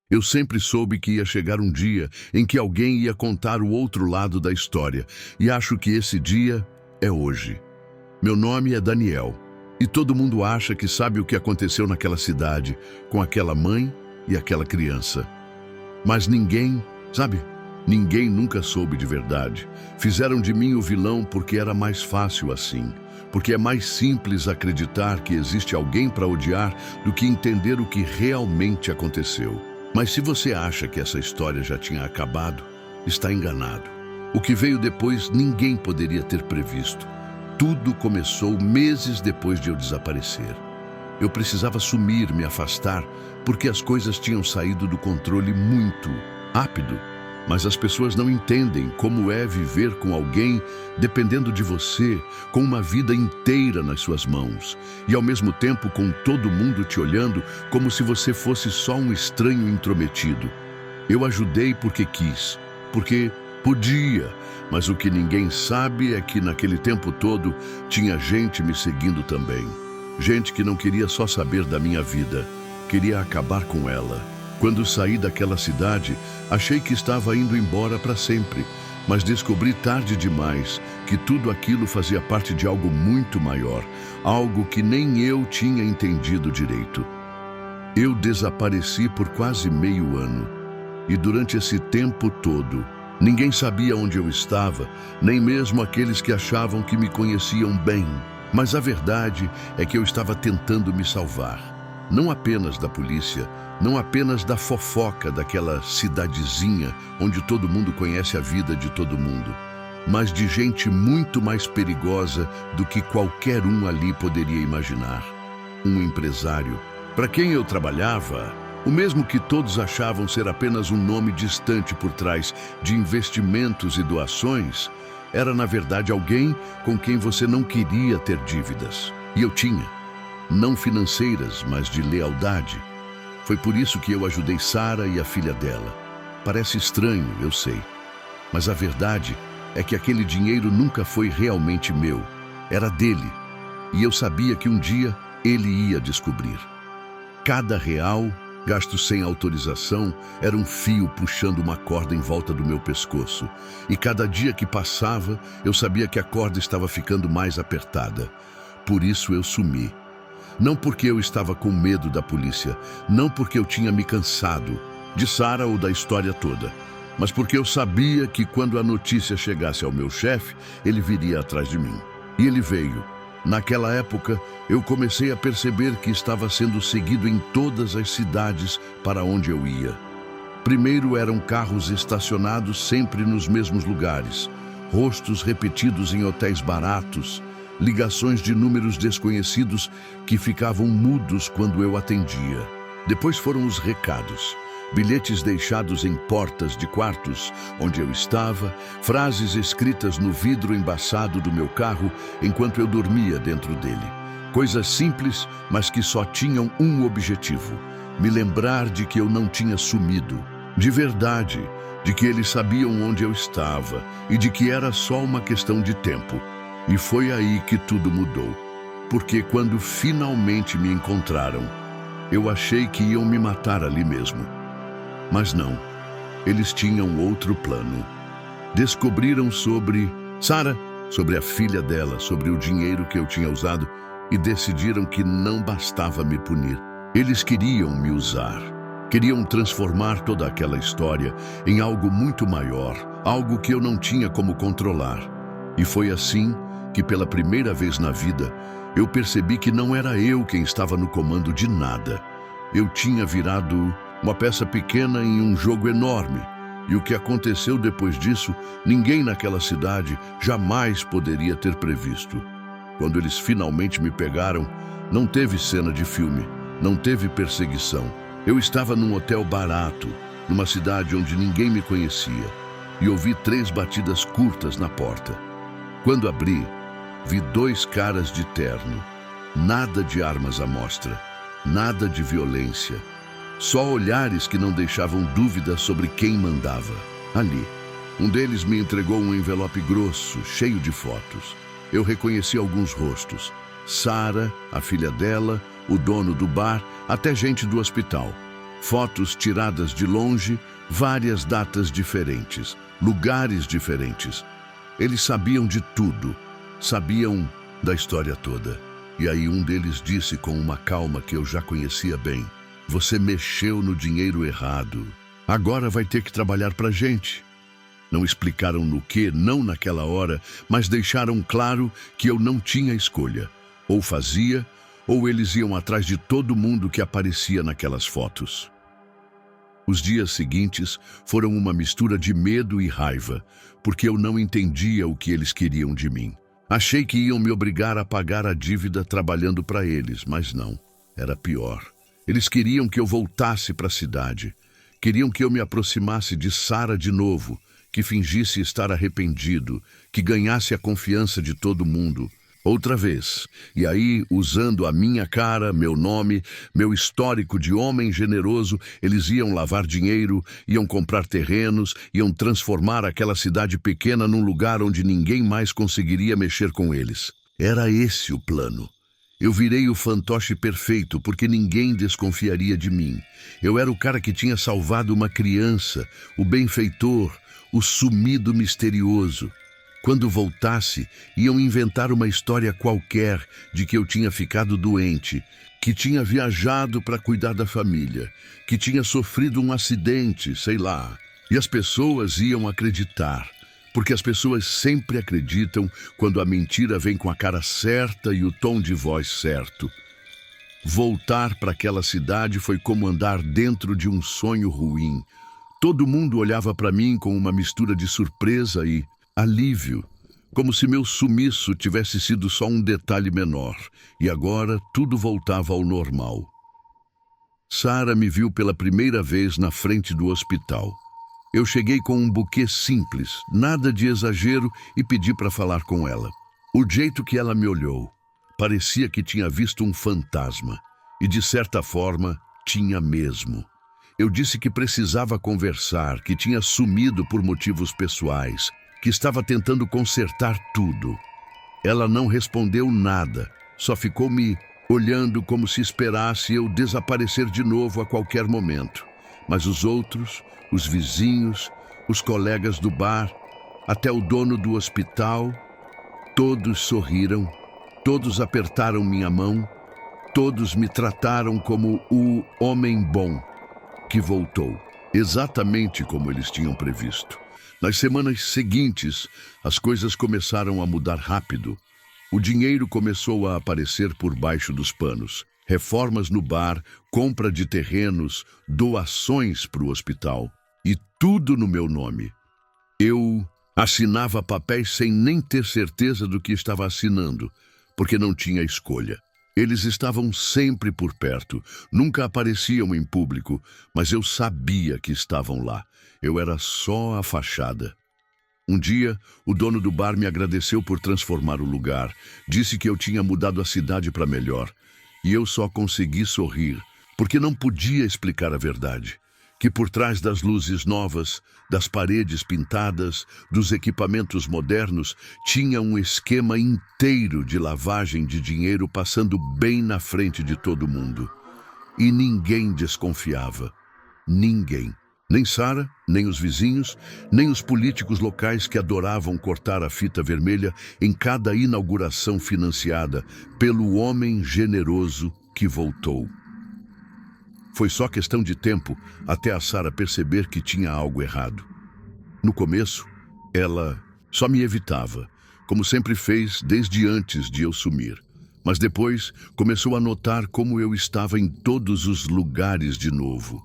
Eu sempre soube que ia chegar um dia em que alguém ia contar o outro lado da história, e acho que esse dia é hoje. Meu nome é Daniel, e todo mundo acha que sabe o que aconteceu naquela cidade, com aquela mãe e aquela criança. Mas ninguém, sabe? Ninguém nunca soube de verdade. Fizeram de mim o vilão porque era mais fácil assim. Porque é mais simples acreditar que existe alguém para odiar do que entender o que realmente aconteceu. Mas se você acha que essa história já tinha acabado, está enganado. O que veio depois ninguém poderia ter previsto. Tudo começou meses depois de eu desaparecer. Eu precisava sumir, me afastar, porque as coisas tinham saído do controle muito rápido. Mas as pessoas não entendem como é viver com alguém dependendo de você, com uma vida inteira nas suas mãos, e ao mesmo tempo com todo mundo te olhando como se você fosse só um estranho intrometido. Eu ajudei porque quis, porque podia, mas o que ninguém sabe é que naquele tempo todo tinha gente me seguindo também. Gente que não queria só saber da minha vida, queria acabar com ela. Quando saí daquela cidade, achei que estava indo embora para sempre, mas descobri tarde demais que tudo aquilo fazia parte de algo muito maior, algo que nem eu tinha entendido direito. Eu desapareci por quase meio ano, e durante esse tempo todo, ninguém sabia onde eu estava, nem mesmo aqueles que achavam que me conheciam bem. Mas a verdade é que eu estava tentando me salvar. Não apenas da polícia, não apenas da fofoca daquela cidadezinha onde todo mundo conhece a vida de todo mundo, mas de gente muito mais perigosa do que qualquer um ali poderia imaginar. Um empresário, para quem eu trabalhava, o mesmo que todos achavam ser apenas um nome distante por trás de investimentos e doações, era na verdade alguém com quem você não queria ter dívidas. E eu tinha. Não financeiras, mas de lealdade. Foi por isso que eu ajudei Sara e a filha dela. Parece estranho, eu sei. Mas a verdade é que aquele dinheiro nunca foi realmente meu. Era dele. E eu sabia que um dia ele ia descobrir. Cada real, gasto sem autorização, era um fio puxando uma corda em volta do meu pescoço. E cada dia que passava, eu sabia que a corda estava ficando mais apertada. Por isso eu sumi. Não porque eu estava com medo da polícia, não porque eu tinha me cansado de Sara ou da história toda, mas porque eu sabia que quando a notícia chegasse ao meu chefe, ele viria atrás de mim. E ele veio. Naquela época, eu comecei a perceber que estava sendo seguido em todas as cidades para onde eu ia. Primeiro eram carros estacionados sempre nos mesmos lugares, rostos repetidos em hotéis baratos, ligações de números desconhecidos que ficavam mudos quando eu atendia. Depois foram os recados, bilhetes deixados em portas de quartos onde eu estava, frases escritas no vidro embaçado do meu carro enquanto eu dormia dentro dele. Coisas simples, mas que só tinham um objetivo: me lembrar de que eu não tinha sumido. De verdade, de que eles sabiam onde eu estava e de que era só uma questão de tempo. E foi aí que tudo mudou, porque quando finalmente me encontraram, eu achei que iam me matar ali mesmo. Mas não, eles tinham outro plano. Descobriram sobre Sara, sobre a filha dela, sobre o dinheiro que eu tinha usado e decidiram que não bastava me punir. Eles queriam me usar, queriam transformar toda aquela história em algo muito maior, algo que eu não tinha como controlar. E foi assim que pela primeira vez na vida, eu percebi que não era eu quem estava no comando de nada. Eu tinha virado uma peça pequena em um jogo enorme. E o que aconteceu depois disso, ninguém naquela cidade jamais poderia ter previsto. Quando eles finalmente me pegaram, não teve cena de filme, não teve perseguição. Eu estava num hotel barato, numa cidade onde ninguém me conhecia, e ouvi 3 batidas curtas na porta. Quando abri, vi 2 caras de terno, nada de armas à mostra, nada de violência, só olhares que não deixavam dúvida sobre quem mandava. Ali, um deles me entregou um envelope grosso, cheio de fotos. Eu reconheci alguns rostos: Sara, a filha dela, o dono do bar, até gente do hospital. fotos tiradas de longe, várias datas diferentes, lugares diferentes. Eles sabiam de tudo, sabiam da história toda. E aí um deles disse com uma calma que eu já conhecia bem: "Você mexeu no dinheiro errado. Agora vai ter que trabalhar pra gente." Não explicaram no que, não naquela hora, mas deixaram claro que eu não tinha escolha. Ou fazia, ou eles iam atrás de todo mundo que aparecia naquelas fotos. Os dias seguintes foram uma mistura de medo e raiva, porque eu não entendia o que eles queriam de mim. Achei que iam me obrigar a pagar a dívida trabalhando para eles, mas não. Era pior. Eles queriam que eu voltasse para a cidade. Queriam que eu me aproximasse de Sara de novo, que fingisse estar arrependido, que ganhasse a confiança de todo mundo. Outra vez. E aí, usando a minha cara, meu nome, meu histórico de homem generoso, eles iam lavar dinheiro, iam comprar terrenos, iam transformar aquela cidade pequena num lugar onde ninguém mais conseguiria mexer com eles. Era esse o plano. Eu virei o fantoche perfeito porque ninguém desconfiaria de mim. Eu era o cara que tinha salvado uma criança, o benfeitor, o sumido misterioso. Quando voltasse, iam inventar uma história qualquer de que eu tinha ficado doente, que tinha viajado para cuidar da família, que tinha sofrido um acidente, sei lá. E as pessoas iam acreditar, porque as pessoas sempre acreditam quando a mentira vem com a cara certa e o tom de voz certo. Voltar para aquela cidade foi como andar dentro de um sonho ruim. Todo mundo olhava para mim com uma mistura de surpresa e alívio, como se meu sumiço tivesse sido só um detalhe menor, e agora tudo voltava ao normal. Sara me viu pela primeira vez na frente do hospital. Eu cheguei com um buquê simples, nada de exagero, e pedi para falar com ela. O jeito que ela me olhou, parecia que tinha visto um fantasma, e de certa forma, tinha mesmo. Eu disse que precisava conversar, que tinha sumido por motivos pessoais, que estava tentando consertar tudo. Ela não respondeu nada, só ficou me olhando como se esperasse eu desaparecer de novo a qualquer momento. Mas os outros, os vizinhos, os colegas do bar, até o dono do hospital, todos sorriram, todos apertaram minha mão, todos me trataram como o homem bom que voltou, exatamente como eles tinham previsto. Nas semanas seguintes, as coisas começaram a mudar rápido. O dinheiro começou a aparecer por baixo dos panos. Reformas no bar, compra de terrenos, doações para o hospital. E tudo no meu nome. Eu assinava papéis sem nem ter certeza do que estava assinando, porque não tinha escolha. Eles estavam sempre por perto, nunca apareciam em público, mas eu sabia que estavam lá. Eu era só a fachada. Um dia, o dono do bar me agradeceu por transformar o lugar. Disse que eu tinha mudado a cidade para melhor. E eu só consegui sorrir, porque não podia explicar a verdade. Que por trás das luzes novas, das paredes pintadas, dos equipamentos modernos, tinha um esquema inteiro de lavagem de dinheiro passando bem na frente de todo mundo. E ninguém desconfiava. Ninguém. Nem Sara, nem os vizinhos, nem os políticos locais que adoravam cortar a fita vermelha em cada inauguração financiada pelo homem generoso que voltou. Foi só questão de tempo até a Sara perceber que tinha algo errado. No começo, ela só me evitava, como sempre fez desde antes de eu sumir. Mas depois começou a notar como eu estava em todos os lugares de novo.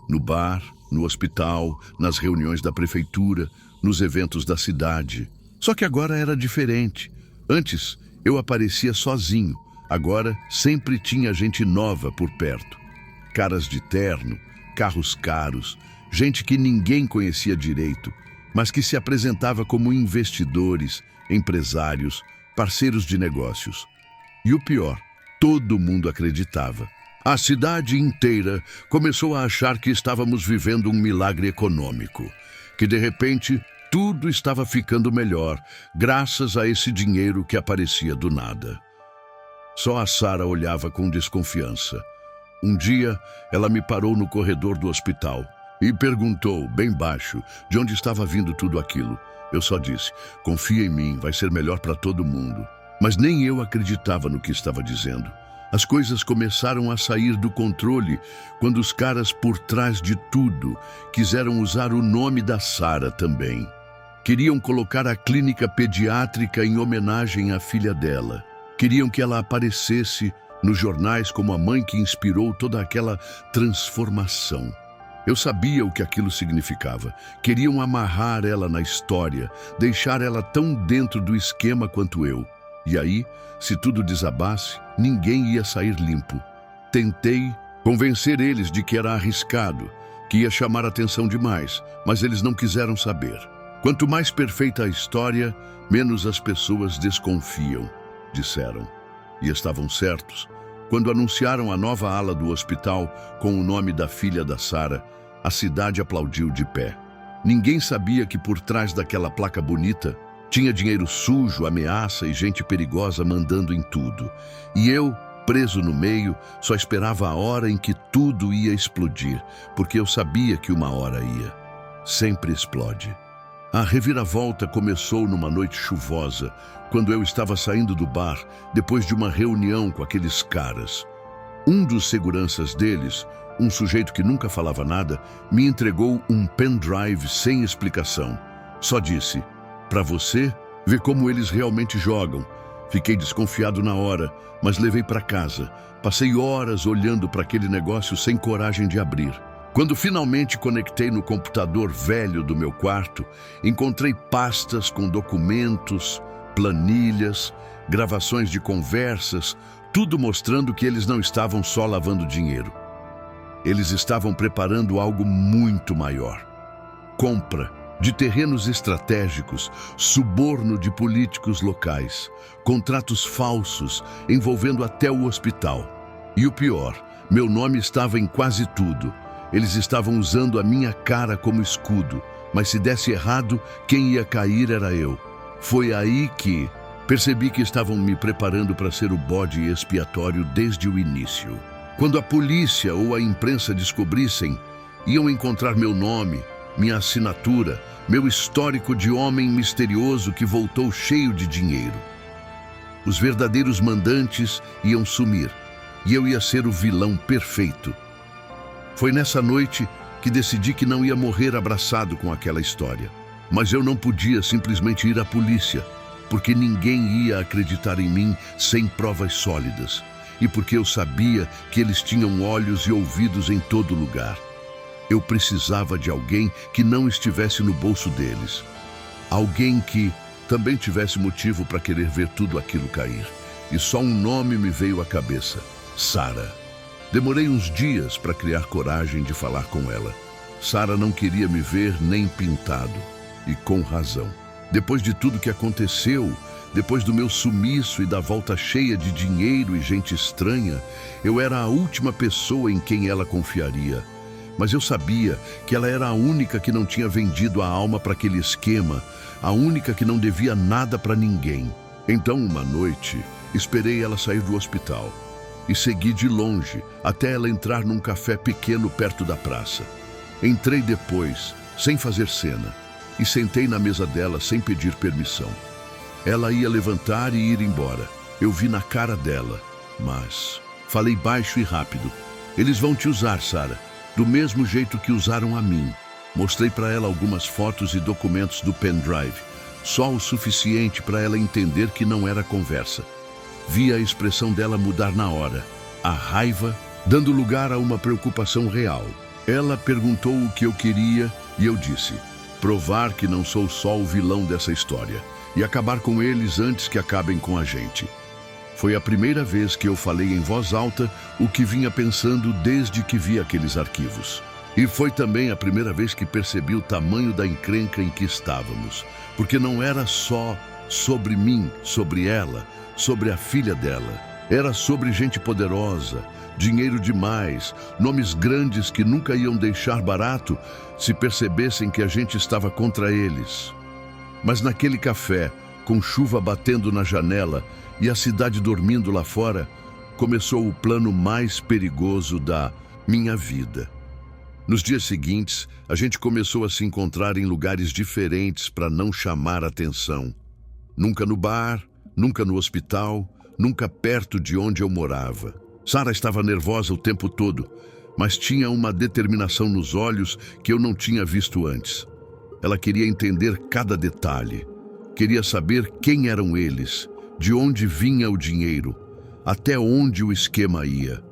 No bar, no hospital, nas reuniões da prefeitura, nos eventos da cidade. Só que agora era diferente. Antes, eu aparecia sozinho. Agora, sempre tinha gente nova por perto. Caras de terno, carros caros, gente que ninguém conhecia direito, mas que se apresentava como investidores, empresários, parceiros de negócios. E o pior, todo mundo acreditava. A cidade inteira começou a achar que estávamos vivendo um milagre econômico, que de repente tudo estava ficando melhor, graças a esse dinheiro que aparecia do nada. Só a Sara olhava com desconfiança. Um dia, ela me parou no corredor do hospital e perguntou, bem baixo, de onde estava vindo tudo aquilo. Eu só disse, confia em mim, vai ser melhor para todo mundo. Mas nem eu acreditava no que estava dizendo. As coisas começaram a sair do controle quando os caras por trás de tudo quiseram usar o nome da Sarah também. Queriam colocar a clínica pediátrica em homenagem à filha dela. Queriam que ela aparecesse nos jornais como a mãe que inspirou toda aquela transformação. Eu sabia o que aquilo significava. Queriam amarrar ela na história, deixar ela tão dentro do esquema quanto eu. E aí, se tudo desabasse, ninguém ia sair limpo. Tentei convencer eles de que era arriscado, que ia chamar atenção demais, mas eles não quiseram saber. Quanto mais perfeita a história, menos as pessoas desconfiam, disseram. E estavam certos. Quando anunciaram a nova ala do hospital com o nome da filha da Sarah, a cidade aplaudiu de pé. Ninguém sabia que por trás daquela placa bonita tinha dinheiro sujo, ameaça e gente perigosa mandando em tudo. E eu, preso no meio, só esperava a hora em que tudo ia explodir, porque eu sabia que uma hora ia. Sempre explode. A reviravolta começou numa noite chuvosa, quando eu estava saindo do bar, depois de uma reunião com aqueles caras. Um dos seguranças deles, um sujeito que nunca falava nada, me entregou um pendrive sem explicação. Só disse, para você, ver como eles realmente jogam. Fiquei desconfiado na hora, mas levei para casa. Passei horas olhando para aquele negócio sem coragem de abrir. Quando finalmente conectei no computador velho do meu quarto, encontrei pastas com documentos, planilhas, gravações de conversas, tudo mostrando que eles não estavam só lavando dinheiro. Eles estavam preparando algo muito maior. Compra de terrenos estratégicos, suborno de políticos locais, contratos falsos envolvendo até o hospital. E o pior, meu nome estava em quase tudo. Eles estavam usando a minha cara como escudo, mas se desse errado, quem ia cair era eu. Foi aí que percebi que estavam me preparando para ser o bode expiatório desde o início. Quando a polícia ou a imprensa descobrissem, iam encontrar meu nome, minha assinatura, meu histórico de homem misterioso que voltou cheio de dinheiro. Os verdadeiros mandantes iam sumir, e eu ia ser o vilão perfeito. Foi nessa noite que decidi que não ia morrer abraçado com aquela história. Mas eu não podia simplesmente ir à polícia, porque ninguém ia acreditar em mim sem provas sólidas. E porque eu sabia que eles tinham olhos e ouvidos em todo lugar. Eu precisava de alguém que não estivesse no bolso deles. Alguém que também tivesse motivo para querer ver tudo aquilo cair. E só um nome me veio à cabeça: Sarah. Demorei uns dias para criar coragem de falar com ela. Sarah não queria me ver nem pintado. E com razão. Depois de tudo que aconteceu, depois do meu sumiço e da volta cheia de dinheiro e gente estranha, eu era a última pessoa em quem ela confiaria. Mas eu sabia que ela era a única que não tinha vendido a alma para aquele esquema, a única que não devia nada para ninguém. Então, uma noite, esperei ela sair do hospital e segui de longe até ela entrar num café pequeno perto da praça. Entrei depois, sem fazer cena, e sentei na mesa dela sem pedir permissão. Ela ia levantar e ir embora. Eu vi na cara dela, mas falei baixo e rápido. Eles vão te usar, Sarah, do mesmo jeito que usaram a mim. Mostrei para ela algumas fotos e documentos do pendrive, só o suficiente para ela entender que não era conversa. Vi a expressão dela mudar na hora, a raiva dando lugar a uma preocupação real. Ela perguntou o que eu queria e eu disse: provar que não sou só o vilão dessa história e acabar com eles antes que acabem com a gente. Foi a primeira vez que eu falei em voz alta o que vinha pensando desde que vi aqueles arquivos. E foi também a primeira vez que percebi o tamanho da encrenca em que estávamos, porque não era só sobre mim, sobre ela, sobre a filha dela. Era sobre gente poderosa, dinheiro demais, nomes grandes que nunca iam deixar barato se percebessem que a gente estava contra eles. Mas naquele café, com chuva batendo na janela e a cidade dormindo lá fora, começou o plano mais perigoso da minha vida. Nos dias seguintes, a gente começou a se encontrar em lugares diferentes para não chamar atenção. Nunca no bar, nunca no hospital, nunca perto de onde eu morava. Sara estava nervosa o tempo todo, mas tinha uma determinação nos olhos que eu não tinha visto antes. Ela queria entender cada detalhe. Queria saber quem eram eles, de onde vinha o dinheiro, até onde o esquema ia.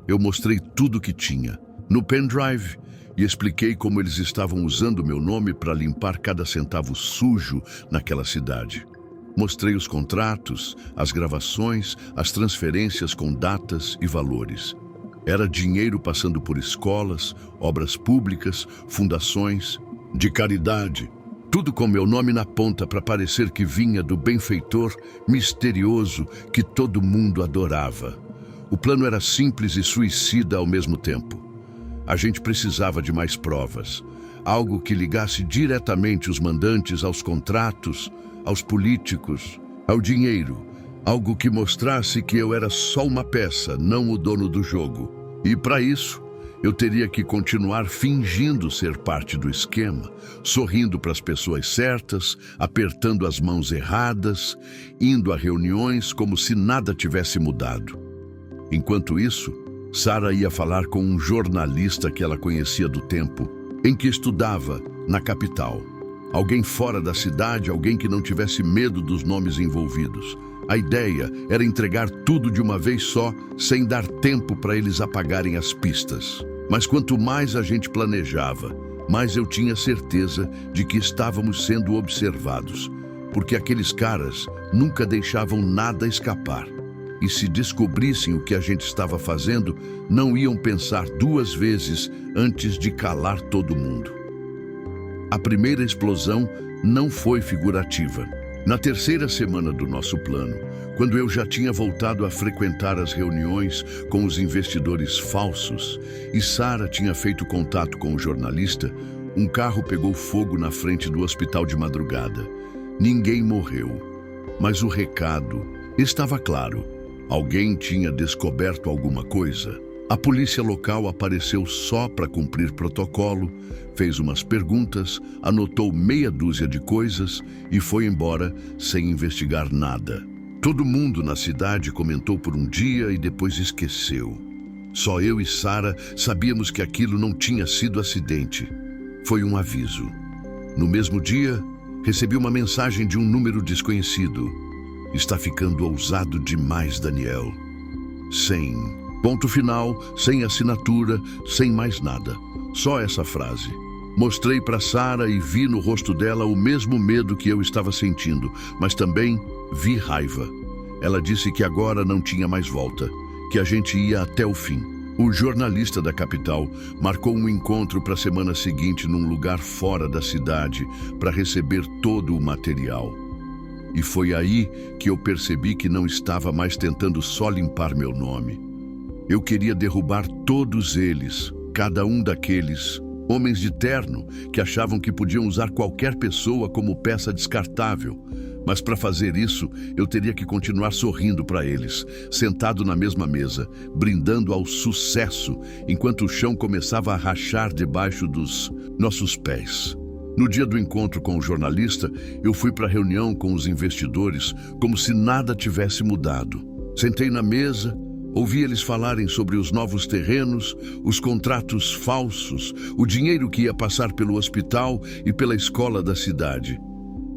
Eu mostrei tudo o que tinha no pendrive e expliquei como eles estavam usando meu nome para limpar cada centavo sujo naquela cidade. Mostrei os contratos, as gravações, as transferências com datas e valores. Era dinheiro passando por escolas, obras públicas, fundações, de caridade. Tudo com meu nome na ponta para parecer que vinha do benfeitor misterioso que todo mundo adorava. O plano era simples e suicida ao mesmo tempo. A gente precisava de mais provas. Algo que ligasse diretamente os mandantes aos contratos, aos políticos, ao dinheiro. Algo que mostrasse que eu era só uma peça, não o dono do jogo. E para isso, eu teria que continuar fingindo ser parte do esquema, sorrindo para as pessoas certas, apertando as mãos erradas, indo a reuniões como se nada tivesse mudado. Enquanto isso, Sara ia falar com um jornalista que ela conhecia do tempo em que estudava na capital. Alguém fora da cidade, alguém que não tivesse medo dos nomes envolvidos. A ideia era entregar tudo de uma vez só, sem dar tempo para eles apagarem as pistas. Mas quanto mais a gente planejava, mais eu tinha certeza de que estávamos sendo observados, porque aqueles caras nunca deixavam nada escapar. E se descobrissem o que a gente estava fazendo, não iam pensar duas vezes antes de calar todo mundo. A primeira explosão não foi figurativa. Na terceira semana do nosso plano, quando eu já tinha voltado a frequentar as reuniões com os investidores falsos e Sara tinha feito contato com o jornalista, um carro pegou fogo na frente do hospital de madrugada. Ninguém morreu, mas o recado estava claro. Alguém tinha descoberto alguma coisa. A polícia local apareceu só para cumprir protocolo, fez umas perguntas, anotou meia dúzia de coisas e foi embora sem investigar nada. Todo mundo na cidade comentou por um dia e depois esqueceu. Só eu e Sara sabíamos que aquilo não tinha sido acidente. Foi um aviso. No mesmo dia, recebi uma mensagem de um número desconhecido. Está ficando ousado demais, Daniel. Sem ponto final, sem assinatura, sem mais nada. Só essa frase. Mostrei para Sara e vi no rosto dela o mesmo medo que eu estava sentindo, mas também vi raiva. Ela disse que agora não tinha mais volta, que a gente ia até o fim. O jornalista da capital marcou um encontro para a semana seguinte num lugar fora da cidade para receber todo o material. E foi aí que eu percebi que não estava mais tentando só limpar meu nome. Eu queria derrubar todos eles, cada um daqueles homens de terno que achavam que podiam usar qualquer pessoa como peça descartável. Mas para fazer isso, eu teria que continuar sorrindo para eles, sentado na mesma mesa, brindando ao sucesso, enquanto o chão começava a rachar debaixo dos nossos pés. No dia do encontro com o jornalista, eu fui para a reunião com os investidores como se nada tivesse mudado. Sentei na mesa, ouvi eles falarem sobre os novos terrenos, os contratos falsos, o dinheiro que ia passar pelo hospital e pela escola da cidade.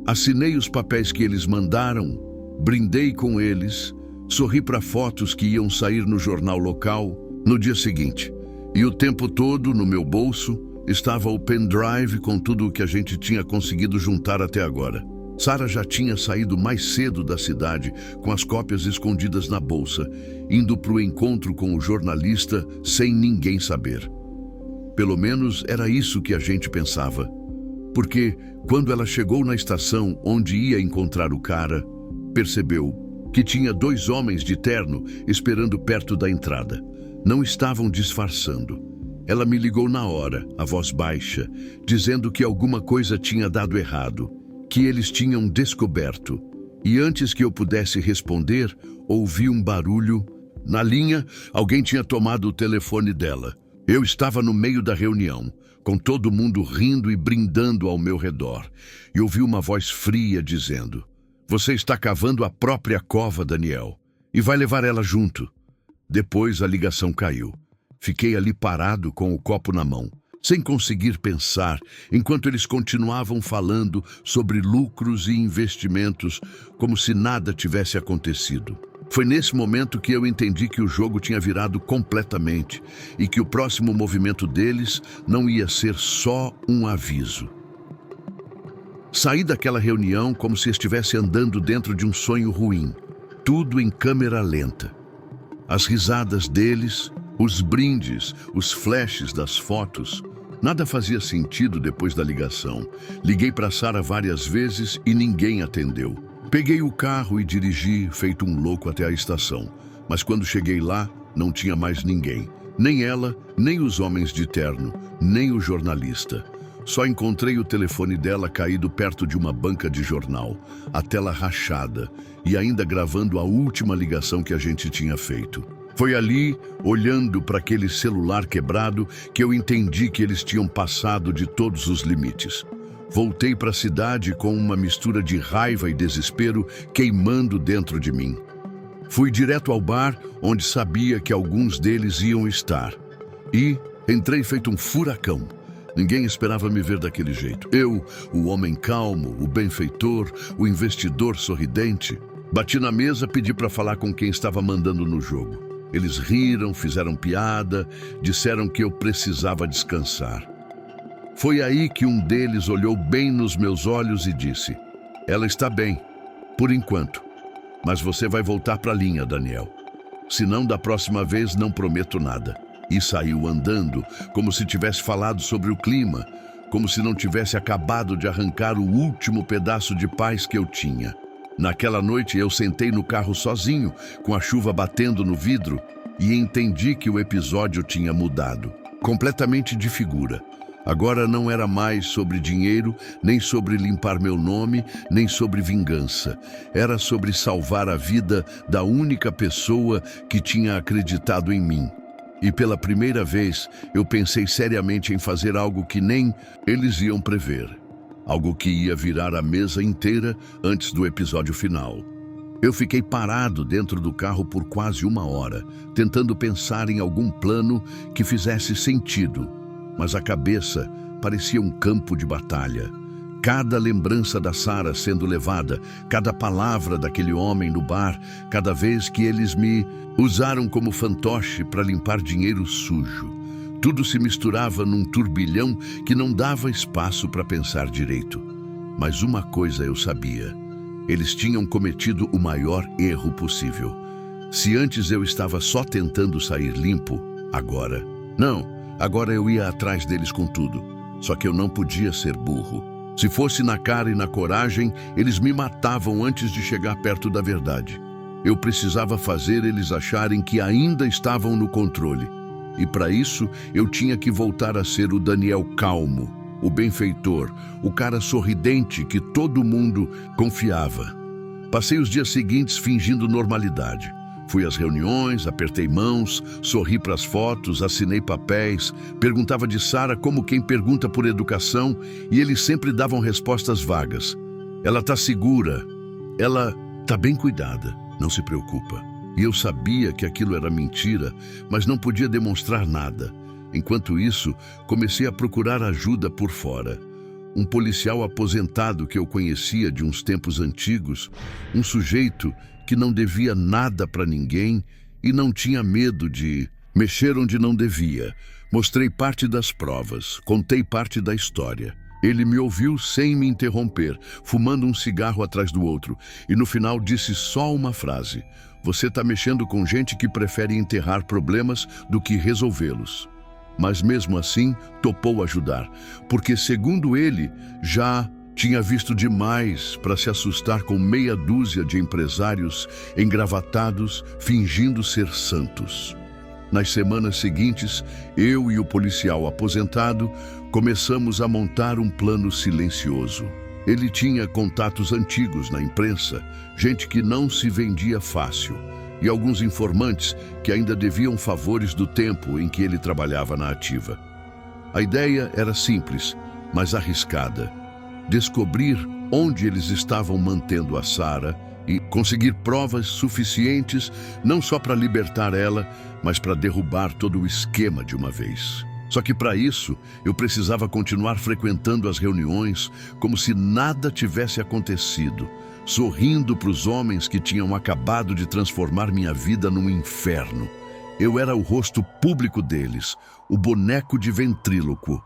Assinei os papéis que eles mandaram, brindei com eles, sorri para fotos que iam sair no jornal local no dia seguinte. E o tempo todo, no meu bolso, estava o pendrive com tudo o que a gente tinha conseguido juntar até agora. Sara já tinha saído mais cedo da cidade, com as cópias escondidas na bolsa, indo para o encontro com o jornalista sem ninguém saber. Pelo menos era isso que a gente pensava. Porque, quando ela chegou na estação onde ia encontrar o cara, percebeu que tinha 2 homens de terno esperando perto da entrada. Não estavam disfarçando. Ela me ligou na hora, a voz baixa, dizendo que alguma coisa tinha dado errado, que eles tinham descoberto. E antes que eu pudesse responder, ouvi um barulho Na linha, alguém tinha tomado o telefone dela. Eu estava no meio da reunião, com todo mundo rindo e brindando ao meu redor, e ouvi uma voz fria dizendo: "Você está cavando a própria cova, Daniel, e vai levar ela junto." Depois a ligação caiu. Fiquei ali parado com o copo na mão, sem conseguir pensar, enquanto eles continuavam falando sobre lucros e investimentos, como se nada tivesse acontecido. Foi nesse momento que eu entendi que o jogo tinha virado completamente e que o próximo movimento deles não ia ser só um aviso. Saí daquela reunião como se estivesse andando dentro de um sonho ruim, tudo em câmera lenta. As risadas deles, os brindes, os flashes das fotos, nada fazia sentido depois da ligação. Liguei para Sara várias vezes e ninguém atendeu. Peguei o carro e dirigi, feito um louco, até a estação. Mas quando cheguei lá, não tinha mais ninguém. Nem ela, nem os homens de terno, nem o jornalista. Só encontrei o telefone dela caído perto de uma banca de jornal, a tela rachada e ainda gravando a última ligação que a gente tinha feito. Foi ali, olhando para aquele celular quebrado, que eu entendi que eles tinham passado de todos os limites. Voltei para a cidade com uma mistura de raiva e desespero queimando dentro de mim. Fui direto ao bar, onde sabia que alguns deles iam estar. E entrei feito um furacão. Ninguém esperava me ver daquele jeito. Eu, o homem calmo, o benfeitor, o investidor sorridente. Bati na mesa, pedi para falar com quem estava mandando no jogo. Eles riram, fizeram piada, disseram que eu precisava descansar. Foi aí que um deles olhou bem nos meus olhos e disse: "Ela está bem, por enquanto. Mas você vai voltar para a linha, Daniel. Senão, da próxima vez, não prometo nada." E saiu andando, como se tivesse falado sobre o clima, como se não tivesse acabado de arrancar o último pedaço de paz que eu tinha. Naquela noite, eu sentei no carro sozinho, com a chuva batendo no vidro, e entendi que o episódio tinha mudado, completamente de figura. Agora não era mais sobre dinheiro, nem sobre limpar meu nome, nem sobre vingança. Era sobre salvar a vida da única pessoa que tinha acreditado em mim. E pela primeira vez, eu pensei seriamente em fazer algo que nem eles iam prever. Algo que ia virar a mesa inteira antes do episódio final. Eu fiquei parado dentro do carro por quase 1 hora, tentando pensar em algum plano que fizesse sentido. Mas a cabeça parecia um campo de batalha. Cada lembrança da Sara sendo levada, cada palavra daquele homem no bar, cada vez que eles me usaram como fantoche para limpar dinheiro sujo. Tudo se misturava num turbilhão que não dava espaço para pensar direito. Mas uma coisa eu sabia: eles tinham cometido o maior erro possível. Se antes eu estava só tentando sair limpo, agora... Agora eu ia atrás deles com tudo. Só que eu não podia ser burro. Se fosse na cara e na coragem, eles me matavam antes de chegar perto da verdade. Eu precisava fazer eles acharem que ainda estavam no controle. E para isso, eu tinha que voltar a ser o Daniel calmo, o benfeitor, o cara sorridente que todo mundo confiava. Passei os dias seguintes fingindo normalidade. Fui às reuniões, apertei mãos, sorri para as fotos, assinei papéis, perguntava de Sara como quem pergunta por educação, e eles sempre davam respostas vagas. Ela está segura, ela está bem cuidada, não se preocupa. E eu sabia que aquilo era mentira, mas não podia demonstrar nada. Enquanto isso, comecei a procurar ajuda por fora. Um policial aposentado que eu conhecia de uns tempos antigos, um sujeito que não devia nada para ninguém e não tinha medo de mexer onde não devia. Mostrei parte das provas, contei parte da história. Ele me ouviu sem me interromper, fumando um cigarro atrás do outro, e no final disse só uma frase: "Você está mexendo com gente que prefere enterrar problemas do que resolvê-los." Mas mesmo assim, topou ajudar, porque, segundo ele, já tinha visto demais para se assustar com meia dúzia de empresários engravatados, fingindo ser santos. Nas semanas seguintes, eu e o policial aposentado começamos a montar um plano silencioso. Ele tinha contatos antigos na imprensa, gente que não se vendia fácil. e alguns informantes que ainda deviam favores do tempo em que ele trabalhava na ativa. A ideia era simples, mas arriscada: descobrir onde eles estavam mantendo a Sarah e conseguir provas suficientes não só para libertar ela, mas para derrubar todo o esquema de uma vez. Só que para isso, eu precisava continuar frequentando as reuniões como se nada tivesse acontecido, sorrindo para os homens que tinham acabado de transformar minha vida num inferno. Eu era o rosto público deles, o boneco de ventríloco.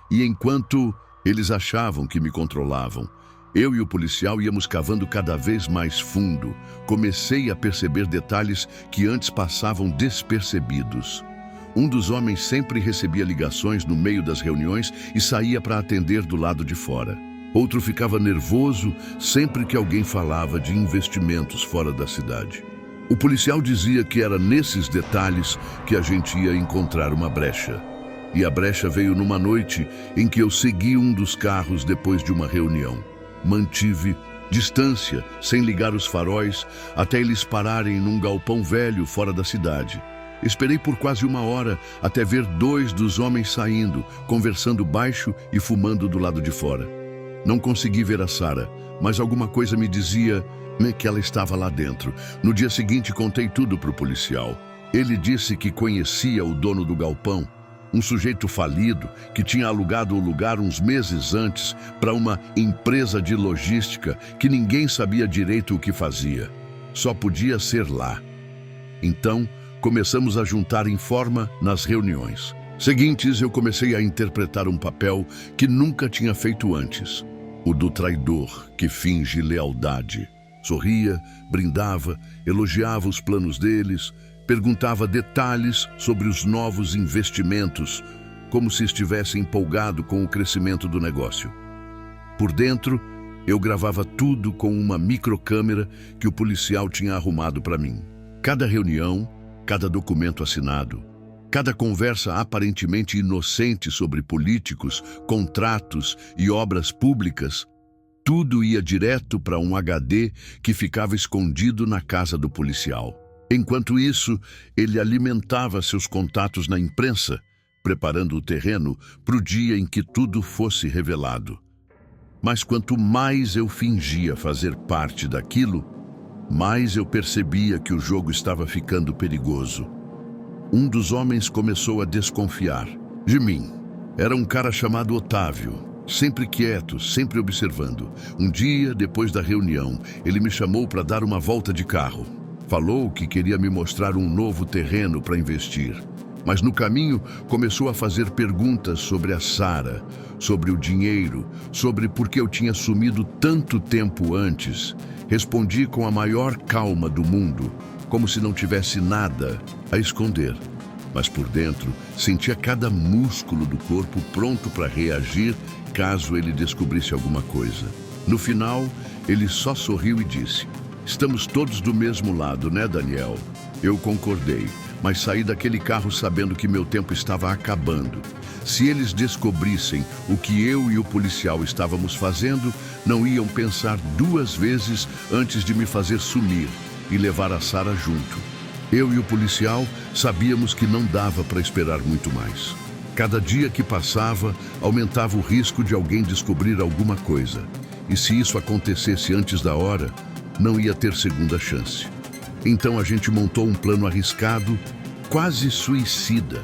E enquanto eles achavam que me controlavam, eu e o policial íamos cavando cada vez mais fundo. Comecei a perceber detalhes que antes passavam despercebidos. Um dos homens sempre recebia ligações no meio das reuniões e saía para atender do lado de fora. Outro ficava nervoso sempre que alguém falava de investimentos fora da cidade. O policial dizia que era nesses detalhes que a gente ia encontrar uma brecha. E a brecha veio numa noite em que eu segui um dos carros depois de uma reunião. Mantive distância, sem ligar os faróis, até eles pararem num galpão velho fora da cidade. Esperei por quase uma hora até ver dois dos homens saindo, conversando baixo e fumando do lado de fora. Não consegui ver a Sarah, mas alguma coisa me dizia que ela estava lá dentro. No dia seguinte, contei tudo para o policial. Ele disse que conhecia o dono do galpão, um sujeito falido que tinha alugado o lugar uns meses antes para uma empresa de logística que ninguém sabia direito o que fazia. Só podia ser lá. Então, começamos a juntar em forma nas reuniões seguintes. Eu comecei a interpretar um papel que nunca tinha feito antes: o do traidor que finge lealdade. Sorria, brindava, elogiava os planos deles, perguntava detalhes sobre os novos investimentos, como se estivesse empolgado com o crescimento do negócio. Por dentro, eu gravava tudo com uma microcâmera que o policial tinha arrumado para mim. Cada reunião, cada documento assinado, cada conversa aparentemente inocente sobre políticos, contratos e obras públicas, tudo ia direto para um HD que ficava escondido na casa do policial. Enquanto isso, ele alimentava seus contatos na imprensa, preparando o terreno para o dia em que tudo fosse revelado. Mas quanto mais eu fingia fazer parte daquilo, mais eu percebia que o jogo estava ficando perigoso. Um dos homens começou a desconfiar de mim. Era um cara chamado Otávio, sempre quieto, sempre observando. Um dia, depois da reunião, ele me chamou para dar uma volta de carro. Falou que queria me mostrar um novo terreno para investir. Mas no caminho começou a fazer perguntas sobre a Sarah, sobre o dinheiro, sobre por que eu tinha sumido tanto tempo antes. Respondi com a maior calma do mundo, como se não tivesse nada a esconder. Mas por dentro, sentia cada músculo do corpo pronto para reagir caso ele descobrisse alguma coisa. No final, ele só sorriu e disse: "Estamos todos do mesmo lado, né, Daniel?" Eu concordei, mas saí daquele carro sabendo que meu tempo estava acabando. Se eles descobrissem o que eu e o policial estávamos fazendo, não iam pensar duas vezes antes de me fazer sumir e levar a Sarah junto. Eu e o policial sabíamos que não dava para esperar muito mais. Cada dia que passava, aumentava o risco de alguém descobrir alguma coisa. E se isso acontecesse antes da hora, não ia ter segunda chance. Então a gente montou um plano arriscado, quase suicida.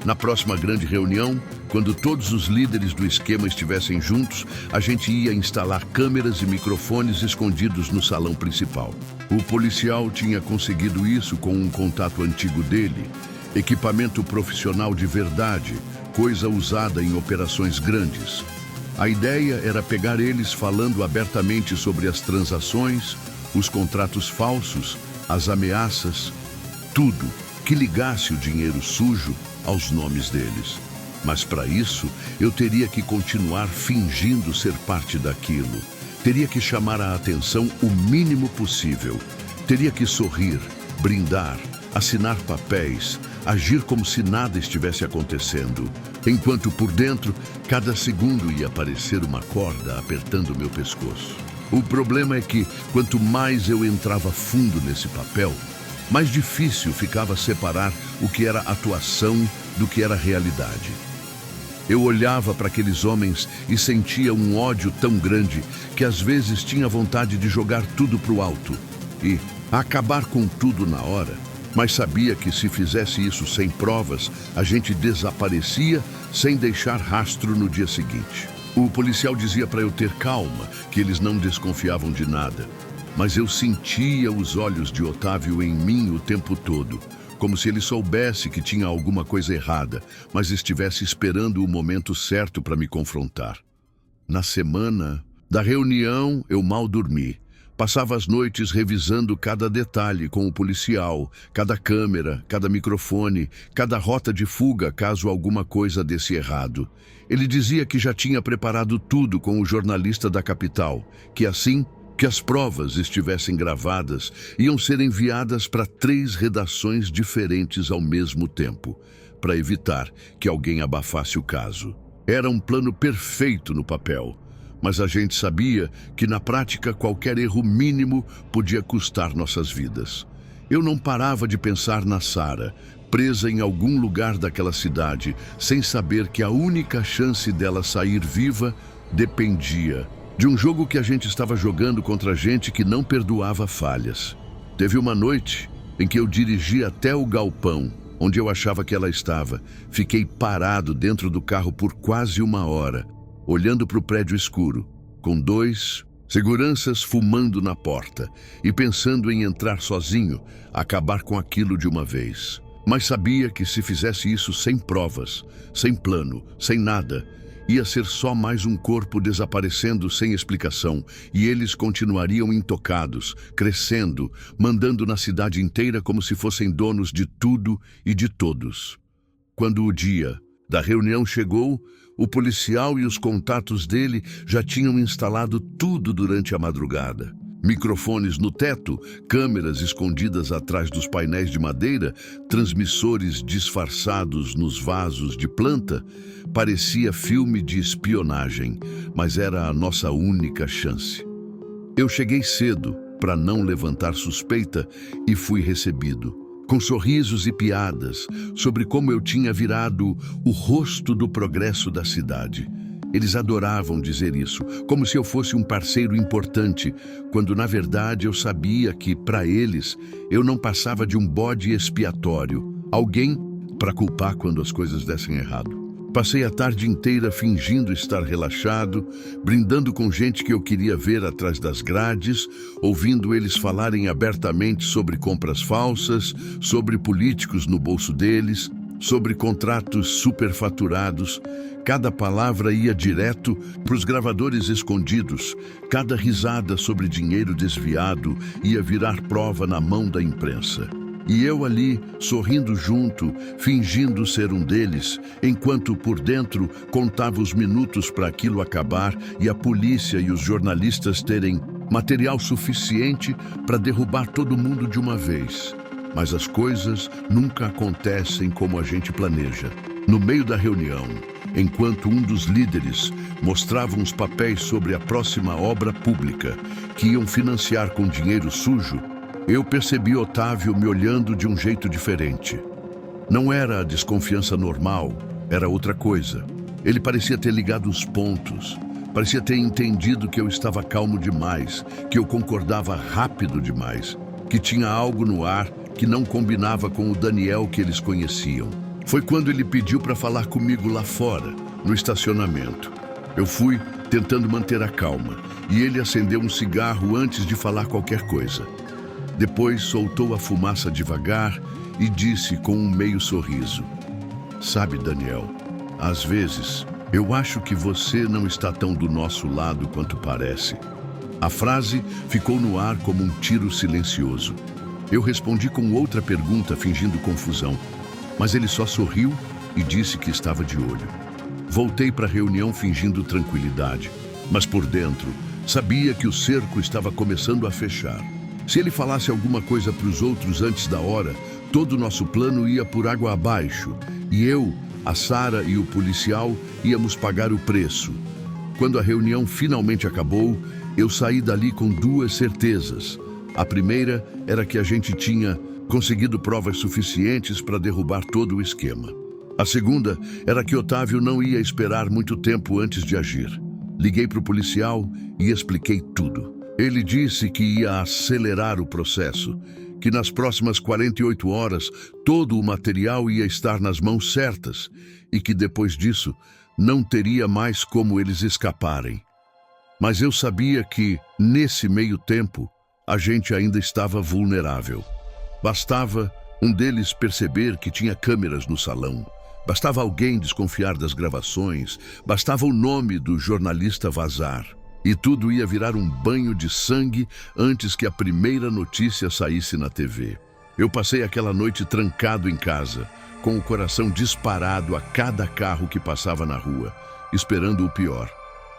Na próxima grande reunião, quando todos os líderes do esquema estivessem juntos, a gente ia instalar câmeras e microfones escondidos no salão principal. O policial tinha conseguido isso com um contato antigo dele, equipamento profissional de verdade, coisa usada em operações grandes. A ideia era pegar eles falando abertamente sobre as transações, os contratos falsos, as ameaças, tudo que ligasse o dinheiro sujo aos nomes deles. Mas para isso, eu teria que continuar fingindo ser parte daquilo. Teria que chamar a atenção o mínimo possível. Teria que sorrir, brindar, assinar papéis, agir como se nada estivesse acontecendo. Enquanto por dentro, cada segundo ia parecer uma corda apertando meu pescoço. O problema é que, quanto mais eu entrava fundo nesse papel, mais difícil ficava separar o que era atuação do que era realidade. Eu olhava para aqueles homens e sentia um ódio tão grande que às vezes tinha vontade de jogar tudo para o alto e acabar com tudo na hora, mas sabia que se fizesse isso sem provas, a gente desaparecia sem deixar rastro no dia seguinte. O policial dizia para eu ter calma, que eles não desconfiavam de nada, mas eu sentia os olhos de Otávio em mim o tempo todo, como se ele soubesse que tinha alguma coisa errada, mas estivesse esperando o momento certo para me confrontar. Na semana da reunião, eu mal dormi. Passava as noites revisando cada detalhe com o policial, cada câmera, cada microfone, cada rota de fuga caso alguma coisa desse errado. Ele dizia que já tinha preparado tudo com o jornalista da capital, que assim que as provas estivessem gravadas, iam ser enviadas para 3 redações diferentes ao mesmo tempo, para evitar que alguém abafasse o caso. Era um plano perfeito no papel, mas a gente sabia que na prática qualquer erro mínimo podia custar nossas vidas. Eu não parava de pensar na Sara, presa em algum lugar daquela cidade, sem saber que a única chance dela sair viva dependia de um jogo que a gente estava jogando contra gente que não perdoava falhas. Teve uma noite em que eu dirigi até o galpão, onde eu achava que ela estava. Fiquei parado dentro do carro por quase 1 hora, olhando para o prédio escuro, com 2 seguranças fumando na porta e pensando em entrar sozinho, acabar com aquilo de uma vez. Mas sabia que se fizesse isso sem provas, sem plano, sem nada, ia ser só mais um corpo desaparecendo sem explicação e eles continuariam intocados, crescendo, mandando na cidade inteira como se fossem donos de tudo e de todos. Quando o dia da reunião chegou, o policial e os contatos dele já tinham instalado tudo durante a madrugada. Microfones no teto, câmeras escondidas atrás dos painéis de madeira, transmissores disfarçados nos vasos de planta. Parecia filme de espionagem, mas era a nossa única chance. Eu cheguei cedo para não levantar suspeita e fui recebido, com sorrisos e piadas sobre como eu tinha virado o rosto do progresso da cidade. Eles adoravam dizer isso, como se eu fosse um parceiro importante, quando na verdade eu sabia que, para eles, eu não passava de um bode expiatório, alguém para culpar quando as coisas dessem errado. Passei a tarde inteira fingindo estar relaxado, brindando com gente que eu queria ver atrás das grades, ouvindo eles falarem abertamente sobre compras falsas, sobre políticos no bolso deles, sobre contratos superfaturados. Cada palavra ia direto para os gravadores escondidos. Cada risada sobre dinheiro desviado ia virar prova na mão da imprensa. E eu ali, sorrindo junto, fingindo ser um deles, enquanto por dentro contava os minutos para aquilo acabar e a polícia e os jornalistas terem material suficiente para derrubar todo mundo de uma vez. Mas as coisas nunca acontecem como a gente planeja. No meio da reunião, enquanto um dos líderes mostrava uns papéis sobre a próxima obra pública que iam financiar com dinheiro sujo, eu percebi Otávio me olhando de um jeito diferente. Não era a desconfiança normal, era outra coisa. Ele parecia ter ligado os pontos, parecia ter entendido que eu estava calmo demais, que eu concordava rápido demais, que tinha algo no ar que não combinava com o Daniel que eles conheciam. Foi quando ele pediu para falar comigo lá fora, no estacionamento. Eu fui tentando manter a calma e ele acendeu um cigarro antes de falar qualquer coisa. Depois soltou a fumaça devagar e disse com um meio sorriso: "Sabe, Daniel, às vezes eu acho que você não está tão do nosso lado quanto parece." A frase ficou no ar como um tiro silencioso. Eu respondi com outra pergunta, fingindo confusão, mas ele só sorriu e disse que estava de olho. Voltei para a reunião fingindo tranquilidade, mas por dentro sabia que o cerco estava começando a fechar. Se ele falasse alguma coisa para os outros antes da hora, todo o nosso plano ia por água abaixo e eu, a Sara e o policial íamos pagar o preço. Quando a reunião finalmente acabou, eu saí dali com 2 certezas. A primeira era que a gente tinha conseguido provas suficientes para derrubar todo o esquema. A segunda era que Otávio não ia esperar muito tempo antes de agir. Liguei para o policial e expliquei tudo. Ele disse que ia acelerar o processo, que nas próximas 48 horas todo o material ia estar nas mãos certas e que depois disso não teria mais como eles escaparem. Mas eu sabia que, nesse meio tempo, a gente ainda estava vulnerável. Bastava um deles perceber que tinha câmeras no salão. Bastava alguém desconfiar das gravações. Bastava o nome do jornalista vazar. E tudo ia virar um banho de sangue antes que a primeira notícia saísse na TV. Eu passei aquela noite trancado em casa, com o coração disparado a cada carro que passava na rua, esperando o pior.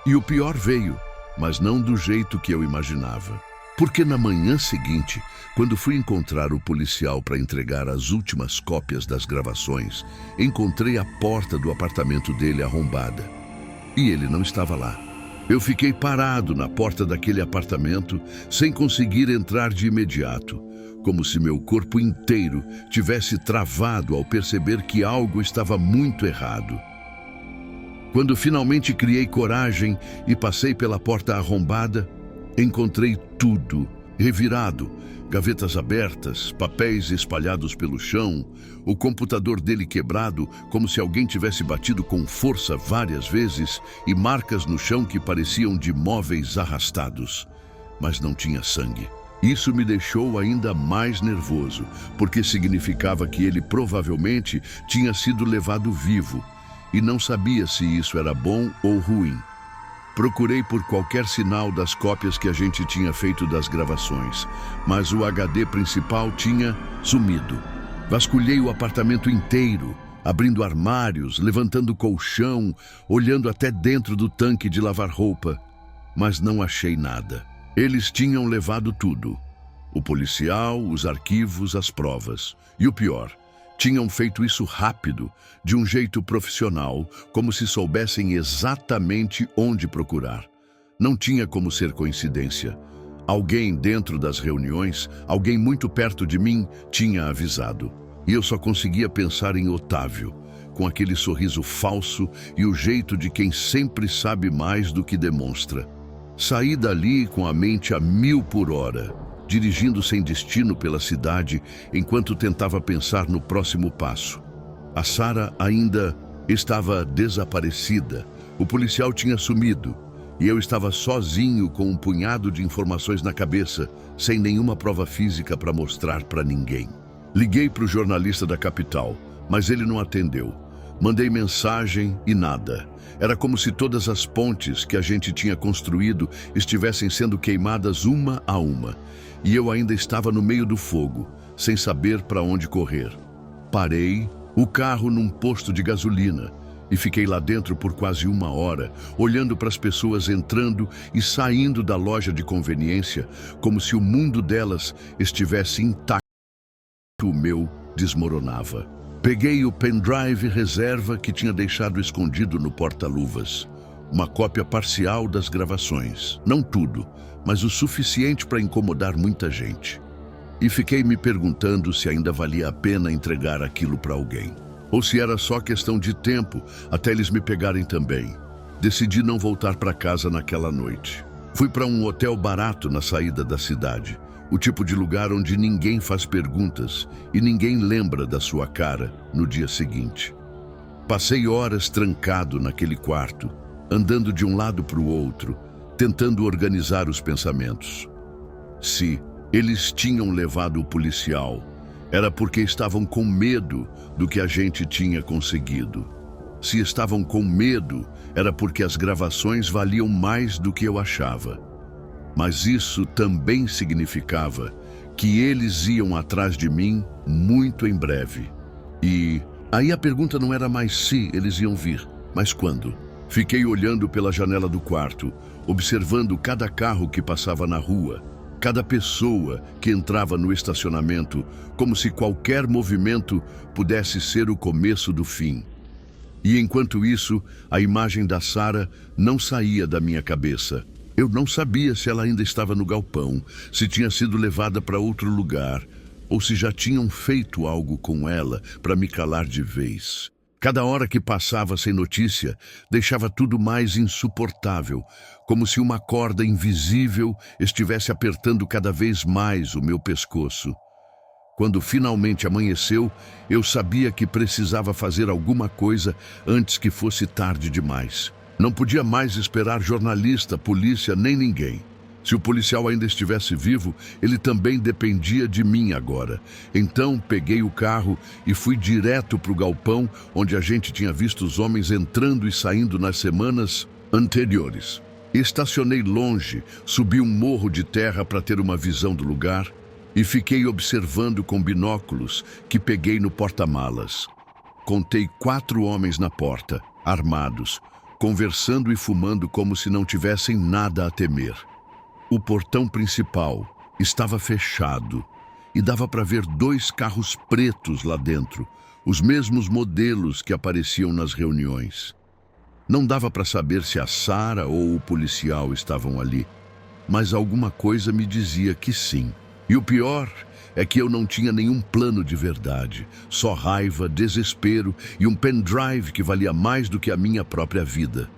E o pior veio, mas não do jeito que eu imaginava. Porque na manhã seguinte, quando fui encontrar o policial para entregar as últimas cópias das gravações, encontrei a porta do apartamento dele arrombada. E ele não estava lá. Eu fiquei parado na porta daquele apartamento, sem conseguir entrar de imediato, como se meu corpo inteiro tivesse travado ao perceber que algo estava muito errado. Quando finalmente criei coragem e passei pela porta arrombada, encontrei tudo revirado, gavetas abertas, papéis espalhados pelo chão, o computador dele quebrado como se alguém tivesse batido com força várias vezes e marcas no chão que pareciam de móveis arrastados. Mas não tinha sangue. Isso me deixou ainda mais nervoso, porque significava que ele provavelmente tinha sido levado vivo, e não sabia se isso era bom ou ruim. Procurei por qualquer sinal das cópias que a gente tinha feito das gravações, mas o HD principal tinha sumido. Vasculhei o apartamento inteiro, abrindo armários, levantando colchão, olhando até dentro do tanque de lavar roupa, mas não achei nada. Eles tinham levado tudo. O policial, os arquivos, as provas. E o pior, tinham feito isso rápido, de um jeito profissional, como se soubessem exatamente onde procurar. Não tinha como ser coincidência. Alguém dentro das reuniões, alguém muito perto de mim, tinha avisado. E eu só conseguia pensar em Otávio, com aquele sorriso falso e o jeito de quem sempre sabe mais do que demonstra. Saí dali com a mente a 1000 por hora, dirigindo sem destino pela cidade enquanto tentava pensar no próximo passo. A Sara ainda estava desaparecida, o policial tinha sumido e eu estava sozinho com um punhado de informações na cabeça, sem nenhuma prova física para mostrar para ninguém. Liguei para o jornalista da capital, mas ele não atendeu. Mandei mensagem e nada. Era como se todas as pontes que a gente tinha construído estivessem sendo queimadas uma a uma. E eu ainda estava no meio do fogo, sem saber para onde correr. Parei o carro num posto de gasolina e fiquei lá dentro por quase 1 hora, olhando para as pessoas entrando e saindo da loja de conveniência, como se o mundo delas estivesse intacto. O meu desmoronava. Peguei o pendrive reserva que tinha deixado escondido no porta-luvas. Uma cópia parcial das gravações. Não tudo, mas o suficiente para incomodar muita gente. E fiquei me perguntando se ainda valia a pena entregar aquilo para alguém. Ou se era só questão de tempo até eles me pegarem também. Decidi não voltar para casa naquela noite. Fui para um hotel barato na saída da cidade. O tipo de lugar onde ninguém faz perguntas e ninguém lembra da sua cara no dia seguinte. Passei horas trancado naquele quarto, andando de um lado para o outro, tentando organizar os pensamentos. Se eles tinham levado o policial, era porque estavam com medo do que a gente tinha conseguido. Se estavam com medo, era porque as gravações valiam mais do que eu achava. Mas isso também significava que eles iam atrás de mim muito em breve. E aí a pergunta não era mais se eles iam vir, mas quando. Fiquei olhando pela janela do quarto, observando cada carro que passava na rua, cada pessoa que entrava no estacionamento, como se qualquer movimento pudesse ser o começo do fim. E enquanto isso, a imagem da Sara não saía da minha cabeça. Eu não sabia se ela ainda estava no galpão, se tinha sido levada para outro lugar, ou se já tinham feito algo com ela para me calar de vez. Cada hora que passava sem notícia deixava tudo mais insuportável, como se uma corda invisível estivesse apertando cada vez mais o meu pescoço. Quando finalmente amanheceu, eu sabia que precisava fazer alguma coisa antes que fosse tarde demais. Não podia mais esperar jornalista, polícia, nem ninguém. Se o policial ainda estivesse vivo, ele também dependia de mim agora. Então peguei o carro e fui direto para o galpão onde a gente tinha visto os homens entrando e saindo nas semanas anteriores. Estacionei longe, subi um morro de terra para ter uma visão do lugar e fiquei observando com binóculos que peguei no porta-malas. Contei 4 homens na porta, armados, conversando e fumando como se não tivessem nada a temer. O portão principal estava fechado e dava para ver 2 carros pretos lá dentro, os mesmos modelos que apareciam nas reuniões. Não dava para saber se a Sara ou o policial estavam ali, mas alguma coisa me dizia que sim. E o pior é que eu não tinha nenhum plano de verdade, só raiva, desespero e um pendrive que valia mais do que a minha própria vida.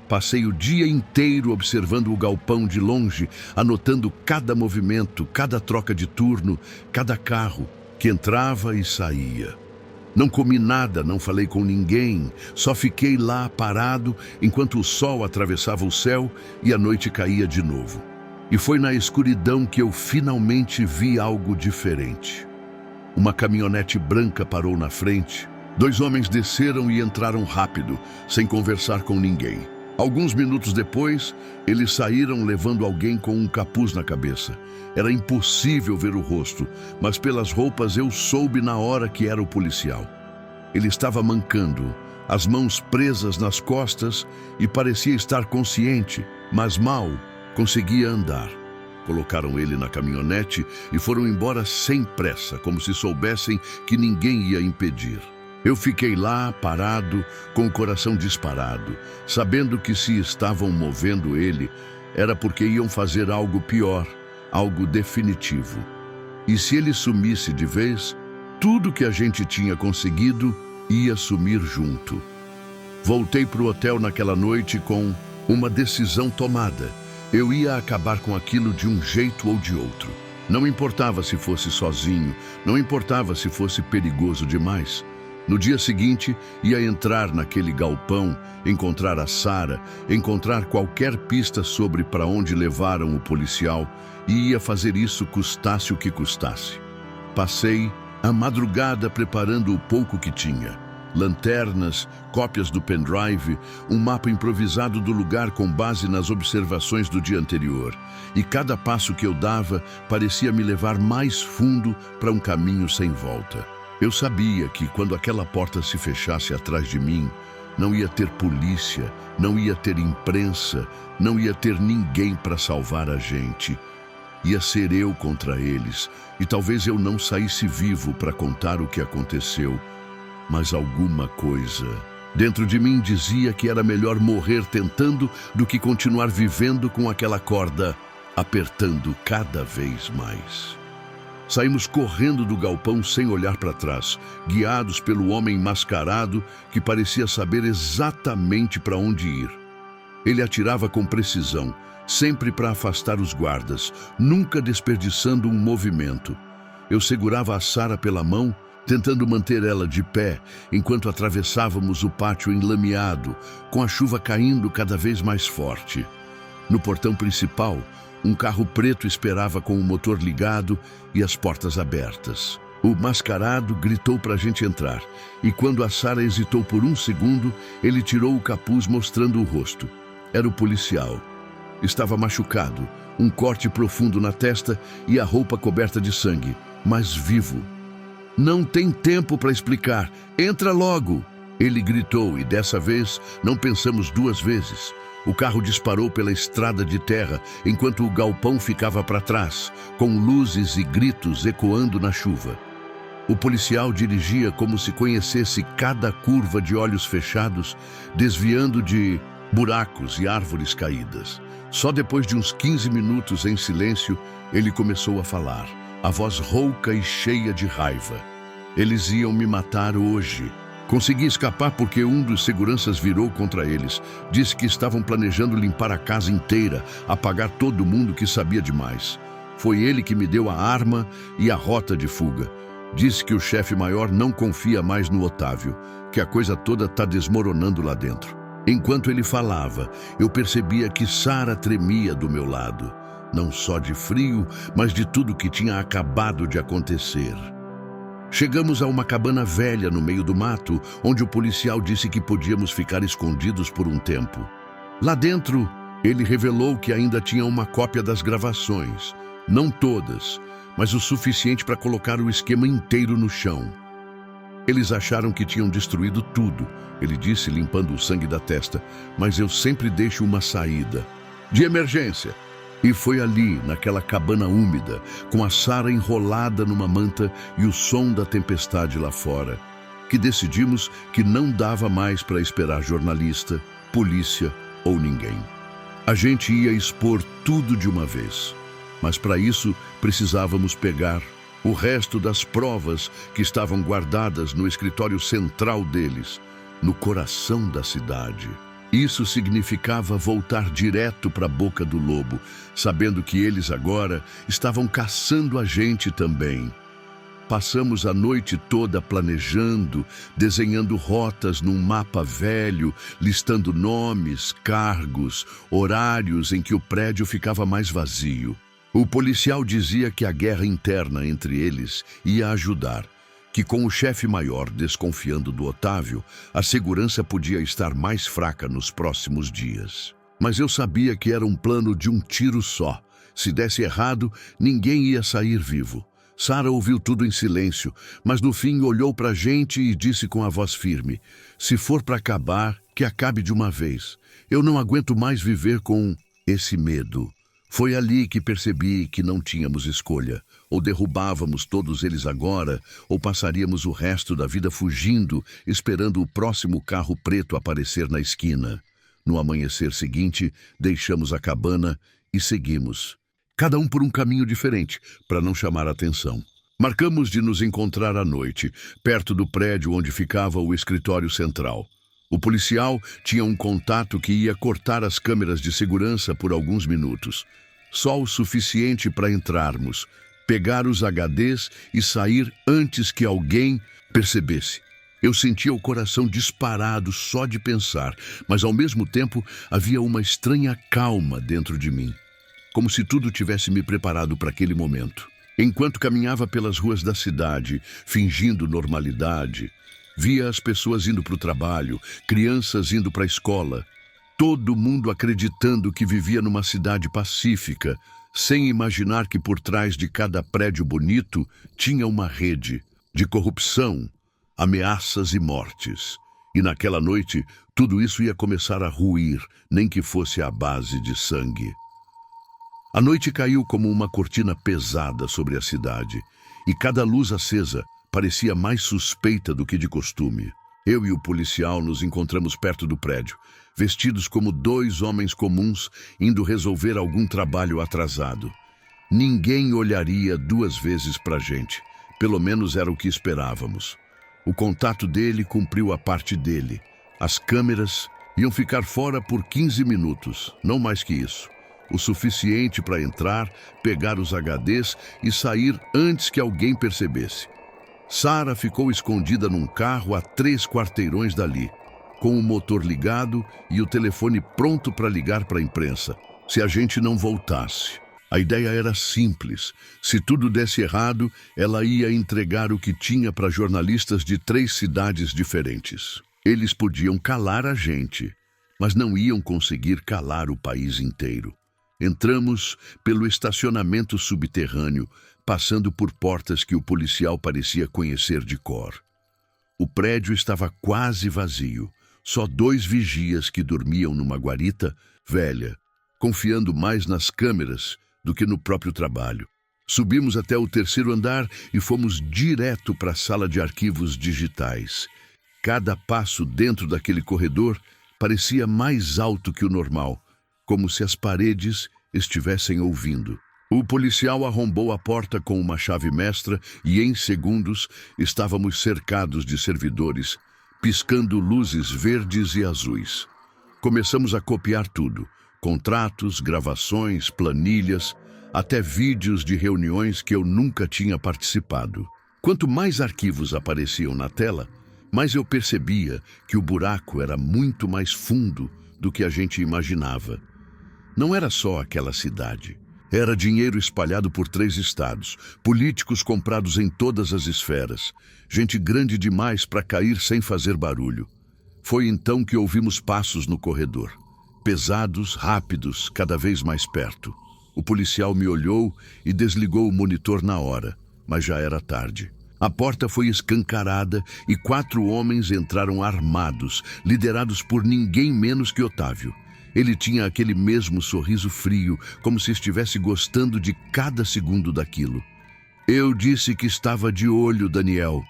Passei o dia inteiro observando o galpão de longe, anotando cada movimento, cada troca de turno, cada carro que entrava e saía. Não comi nada, não falei com ninguém, só fiquei lá parado enquanto o sol atravessava o céu e a noite caía de novo. E foi na escuridão que eu finalmente vi algo diferente. Uma caminhonete branca parou na frente. 2 homens desceram e entraram rápido, sem conversar com ninguém. Alguns minutos depois, eles saíram levando alguém com um capuz na cabeça. Era impossível ver o rosto, mas pelas roupas eu soube na hora que era o policial. Ele estava mancando, as mãos presas nas costas e parecia estar consciente, mas mal conseguia andar. Colocaram ele na caminhonete e foram embora sem pressa, como se soubessem que ninguém ia impedir. Eu fiquei lá, parado, com o coração disparado, sabendo que se estavam movendo ele, era porque iam fazer algo pior, algo definitivo. E se ele sumisse de vez, tudo que a gente tinha conseguido ia sumir junto. Voltei para o hotel naquela noite com uma decisão tomada. Eu ia acabar com aquilo de um jeito ou de outro. Não importava se fosse sozinho, não importava se fosse perigoso demais. No dia seguinte, ia entrar naquele galpão, encontrar a Sara, encontrar qualquer pista sobre para onde levaram o policial e ia fazer isso custasse o que custasse. Passei a madrugada preparando o pouco que tinha. Lanternas, cópias do pendrive, um mapa improvisado do lugar com base nas observações do dia anterior. E cada passo que eu dava parecia me levar mais fundo para um caminho sem volta. Eu sabia que quando aquela porta se fechasse atrás de mim, não ia ter polícia, não ia ter imprensa, não ia ter ninguém para salvar a gente. Ia ser eu contra eles, e talvez eu não saísse vivo para contar o que aconteceu, mas alguma coisa dentro de mim dizia que era melhor morrer tentando do que continuar vivendo com aquela corda apertando cada vez mais. Saímos correndo do galpão sem olhar para trás, guiados pelo homem mascarado que parecia saber exatamente para onde ir. Ele atirava com precisão, sempre para afastar os guardas, nunca desperdiçando um movimento. Eu segurava a Sara pela mão, tentando manter ela de pé, enquanto atravessávamos o pátio enlameado, com a chuva caindo cada vez mais forte. No portão principal, um carro preto esperava com o motor ligado e as portas abertas. O mascarado gritou para a gente entrar, e quando a Sara hesitou por um segundo, ele tirou o capuz mostrando o rosto. Era o policial. Estava machucado, um corte profundo na testa e a roupa coberta de sangue, mas vivo. "Não tem tempo para explicar. Entra logo!" Ele gritou e dessa vez não pensamos 2 vezes. O carro disparou pela estrada de terra enquanto o galpão ficava para trás, com luzes e gritos ecoando na chuva. O policial dirigia como se conhecesse cada curva de olhos fechados, desviando de buracos e árvores caídas. Só depois de uns 15 minutos em silêncio, ele começou a falar. a voz rouca e cheia de raiva. Eles iam me matar hoje. Consegui escapar porque um dos seguranças virou contra eles. Disse que estavam planejando limpar a casa inteira, apagar todo mundo que sabia demais. Foi ele que me deu a arma e a rota de fuga. Disse que o chefe maior não confia mais no Otávio, que a coisa toda está desmoronando lá dentro. Enquanto ele falava, eu percebia que Sara tremia do meu lado. Não só de frio, mas de tudo que tinha acabado de acontecer. Chegamos a uma cabana velha no meio do mato, onde o policial disse que podíamos ficar escondidos por um tempo. Lá dentro, ele revelou que ainda tinha uma cópia das gravações. Não todas, mas o suficiente para colocar o esquema inteiro no chão. Eles acharam que tinham destruído tudo, ele disse, limpando o sangue da testa, mas eu sempre deixo uma saída. De emergência. E foi ali, naquela cabana úmida, com a Sara enrolada numa manta e o som da tempestade lá fora, que decidimos que não dava mais para esperar jornalista, polícia ou ninguém. A gente ia expor tudo de uma vez, mas para isso precisávamos pegar o resto das provas que estavam guardadas no escritório central deles, no coração da cidade. Isso significava voltar direto para a boca do lobo, sabendo que eles agora estavam caçando a gente também. Passamos a noite toda planejando, desenhando rotas num mapa velho, listando nomes, cargos, horários em que o prédio ficava mais vazio. O policial dizia que a guerra interna entre eles ia ajudar, que com o chefe maior desconfiando do Otávio, a segurança podia estar mais fraca nos próximos dias. Mas eu sabia que era um plano de um tiro só. Se desse errado, ninguém ia sair vivo. Sara ouviu tudo em silêncio, mas no fim olhou para a gente e disse com a voz firme: "Se for para acabar, que acabe de uma vez. Eu não aguento mais viver com esse medo." Foi ali que percebi que não tínhamos escolha. Ou derrubávamos todos eles agora, ou passaríamos o resto da vida fugindo, esperando o próximo carro preto aparecer na esquina. No amanhecer seguinte, deixamos a cabana e seguimos. Cada um por um caminho diferente, para não chamar atenção. Marcamos de nos encontrar à noite, perto do prédio onde ficava o escritório central. O policial tinha um contato que ia cortar as câmeras de segurança por alguns minutos. Só o suficiente para entrarmos, pegar os HDs e sair antes que alguém percebesse. Eu sentia o coração disparado só de pensar, mas ao mesmo tempo havia uma estranha calma dentro de mim, como se tudo tivesse me preparado para aquele momento. Enquanto caminhava pelas ruas da cidade, fingindo normalidade, via as pessoas indo para o trabalho, crianças indo para a escola, todo mundo acreditando que vivia numa cidade pacífica, sem imaginar que por trás de cada prédio bonito tinha uma rede de corrupção, ameaças e mortes. E naquela noite, tudo isso ia começar a ruir, nem que fosse à base de sangue. A noite caiu como uma cortina pesada sobre a cidade, e cada luz acesa parecia mais suspeita do que de costume. Eu e o policial nos encontramos perto do prédio, vestidos como dois homens comuns indo resolver algum trabalho atrasado. Ninguém olharia duas vezes para a gente, pelo menos era o que esperávamos. O contato dele cumpriu a parte dele. As câmeras iam ficar fora por 15 minutos, não mais que isso. O suficiente para entrar, pegar os HDs e sair antes que alguém percebesse. Sara ficou escondida num carro a 3 quarteirões dali, com o motor ligado e o telefone pronto para ligar para a imprensa, se a gente não voltasse. A ideia era simples. Se tudo desse errado, ela ia entregar o que tinha para jornalistas de 3 cidades diferentes. Eles podiam calar a gente, mas não iam conseguir calar o país inteiro. Entramos pelo estacionamento subterrâneo, passando por portas que o policial parecia conhecer de cor. O prédio estava quase vazio, só 2 vigias que dormiam numa guarita velha, confiando mais nas câmeras do que no próprio trabalho. Subimos até o 3º andar e fomos direto para a sala de arquivos digitais. Cada passo dentro daquele corredor parecia mais alto que o normal, como se as paredes estivessem ouvindo. O policial arrombou a porta com uma chave mestra e, em segundos, estávamos cercados de servidores, piscando luzes verdes e azuis. Começamos a copiar tudo: contratos, gravações, planilhas, até vídeos de reuniões que eu nunca tinha participado. Quanto mais arquivos apareciam na tela, mais eu percebia que o buraco era muito mais fundo do que a gente imaginava. Não era só aquela cidade. Era dinheiro espalhado por 3 estados, políticos comprados em todas as esferas, gente grande demais para cair sem fazer barulho. Foi então que ouvimos passos no corredor. Pesados, rápidos, cada vez mais perto. O policial me olhou e desligou o monitor na hora, mas já era tarde. A porta foi escancarada e 4 homens entraram armados, liderados por ninguém menos que Otávio. Ele tinha aquele mesmo sorriso frio, como se estivesse gostando de cada segundo daquilo. "Eu disse que estava de olho, Daniel",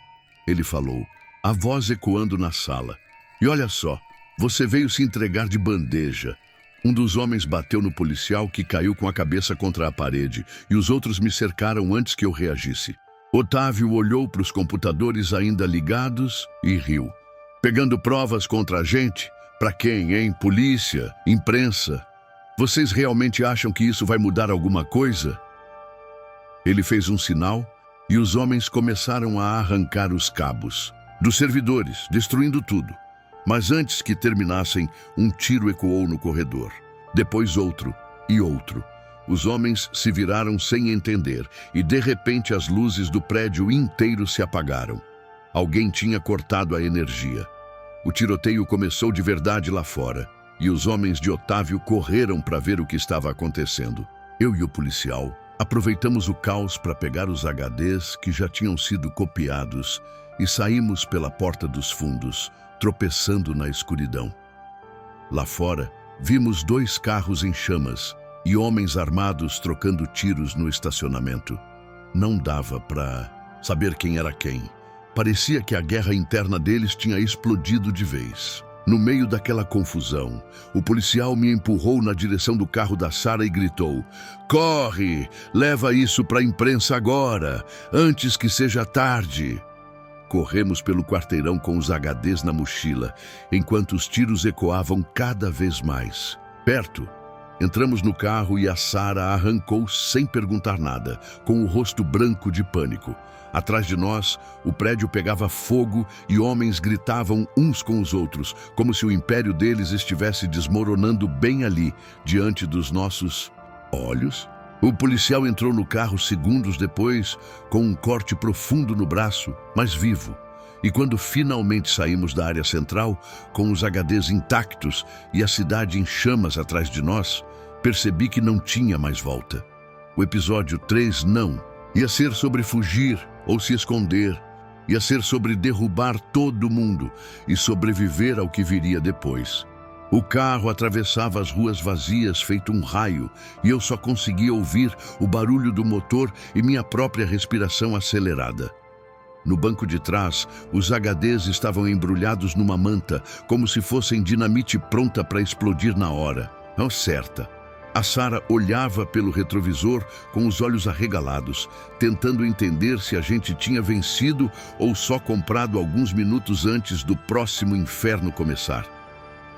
ele falou, a voz ecoando na sala. "E olha só, você veio se entregar de bandeja." Um dos homens bateu no policial, que caiu com a cabeça contra a parede, e os outros me cercaram antes que eu reagisse. Otávio olhou para os computadores ainda ligados e riu. "Pegando provas contra a gente? Para quem, hein? Polícia? Imprensa? Vocês realmente acham que isso vai mudar alguma coisa?" Ele fez um sinal e os homens começaram a arrancar os cabos dos servidores, destruindo tudo. Mas antes que terminassem, um tiro ecoou no corredor. Depois outro e outro. Os homens se viraram sem entender e, de repente, as luzes do prédio inteiro se apagaram. Alguém tinha cortado a energia. O tiroteio começou de verdade lá fora, e os homens de Otávio correram para ver o que estava acontecendo. Eu e o policial aproveitamos o caos para pegar os HDs que já tinham sido copiados e saímos pela porta dos fundos, tropeçando na escuridão. Lá fora, vimos 2 carros em chamas e homens armados trocando tiros no estacionamento. Não dava para saber quem era quem. Parecia que a guerra interna deles tinha explodido de vez. No meio daquela confusão, o policial me empurrou na direção do carro da Sara e gritou: "Corre! Leva isso para a imprensa agora, antes que seja tarde!" Corremos pelo quarteirão com os HDs na mochila, enquanto os tiros ecoavam cada vez mais. Perto, entramos no carro e a Sara arrancou sem perguntar nada, com o rosto branco de pânico. Atrás de nós, o prédio pegava fogo e homens gritavam uns com os outros, como se o império deles estivesse desmoronando bem ali, diante dos nossos olhos. O policial entrou no carro segundos depois, com um corte profundo no braço, mas vivo. E quando finalmente saímos da área central, com os HDs intactos e a cidade em chamas atrás de nós, percebi que não tinha mais volta. O episódio 3 não. Ia ser sobre fugir ou se esconder. Ia ser sobre derrubar todo mundo e sobreviver ao que viria depois. O carro atravessava as ruas vazias feito um raio e eu só conseguia ouvir o barulho do motor e minha própria respiração acelerada. No banco de trás, os HDs estavam embrulhados numa manta, como se fossem dinamite pronta para explodir na hora. Não certa. A Sara olhava pelo retrovisor com os olhos arregalados, tentando entender se a gente tinha vencido ou só comprado alguns minutos antes do próximo inferno começar.